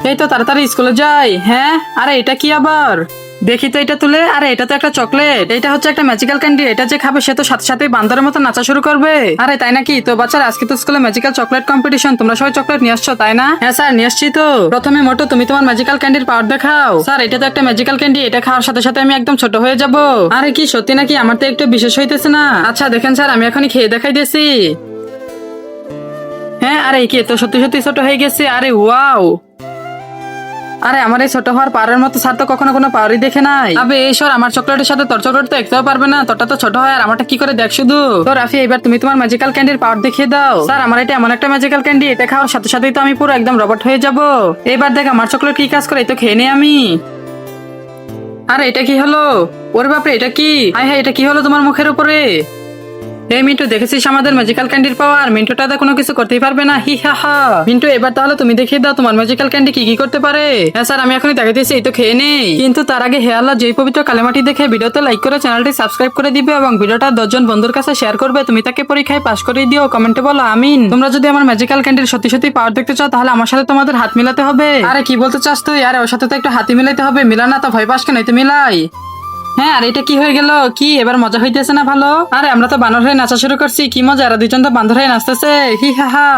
এই তো তাড়াতাড়ি স্কুলে যাই। হ্যাঁ, আরে এটা কি আবার? দেখি তো এটা তুলে। আরে এটা তো একটা চকলেট। এটা হচ্ছে একটা ম্যাজিক্যাল ক্যান্ডি। এটা যে খাবে সে তো সাথে সাথে বান্দরের মতো নাচা শুরু করবে। আরে তাই নাকি? তো বাচ্চারা আজকে তো স্কুলে ম্যাজিক্যাল চকলেট কম্পিটিশন, তোমরা সবাই চকলেট নিয়ে আসছো তাই না? হ্যাঁ স্যার নিয়ে আসছি তো। প্রথমে মোটো তুমি তোমার ম্যাজিক্যাল ক্যান্ডির পাওয়ার দেখাও। স্যার এটা তো একটা ম্যাজিক্যাল ক্যান্ডি, এটা খাওয়ার সাথে সাথে আমি একদম ছোট হয়ে যাব। আরে কি সত্যি নাকি? আমার তো একটু বিশেষ হইতেছে না। আচ্ছা দেখেন স্যার, আমি এখনই খেয়ে দেখাই দিয়েছি। হ্যাঁ, আরে কি তো সত্যি সত্যি ছোট হয়ে গেছে। আরে ওয়াও! আরে আমার এই ছোট হওয়ার পাওয়ারের মতো স্যার তো কখনো কোনো পাওয়ারই দেখে নাই। আবে ঈশ্বর, আমার চকলেটের সাথে তোর চকলেট তো একটাও পারবে না। তোরটা তো ছোট হয় আর আমারটা কি করে দেখ শুধু। তো রাফি এবার তুমি তোমার ম্যাজিক্যাল ক্যান্ডির পাওয়ার দেখিয়ে দাও। স্যার আমার এটা এমন একটা ম্যাজিক্যাল ক্যান্ডি, এটা খাওয়ার সাথে সাথেই তো আমি পুরো একদম রবট হয়ে যাব। এবার দেখ আমার চকলেট কি কাজ করে, এই তো খেয়ে নি আমি। আরে এটা কি হলো? ওরে বাপরে, এটা কি? হায় হায়, এটা কি হলো তোমার মুখের উপরে? এই মিন্টু, দেখেছিস আমাদের ম্যাজিক্যাল ক্যান্ডির পাওয়ার? মিন্টুটা তো কোনো কিছু করতেই পারবে না। হি হা হা। মিন্টু এবার তাহলে তুমি দেখিয়ে দাও তোমার ম্যাজিক্যাল ক্যান্ডি কি কি করতে পারে। হ্যাঁ স্যার, আমি এখনই দেখাইতেছি, এই তো খেয়ে নেই। কিন্তু তার আগে হে আল্লাহ, যেই পবিত্র কালেমাটি দেখে ভিডিওতে লাইক করে চ্যানেলটি সাবস্ক্রাইব করে দিবে এবং ভিডিওটা 10 জন বন্ধুর কাছে শেয়ার করবে। তুমি তাকে পরীক্ষায় পাশ করে দিও, কমেন্টে বলো আমিন। তোমরা যদি আমার ম্যাজিক্যাল ক্যান্ডির সত্যি সত্যি পাওয়ার দেখতে চাও তাহলে আমার সাথে তোমাদের হাত মিলাতে হবে। আরে কি বলতে চাস তুই? আরে ওর সাথে তো একটু হাতি মিলাইতে হবে। মিলা না তো ভয় পাস কেন? এই তো মিলাই। হ্যাঁ, আর এটা কি হয়ে গেল? কি এবার মজা হইতেছে না ভালো? আরে আমরা তো বানর হয়ে নাচা শুরু করছি, কি মজা! এরা দুজন তো বান্দর হয়ে নাচতেছে। হি হা হা।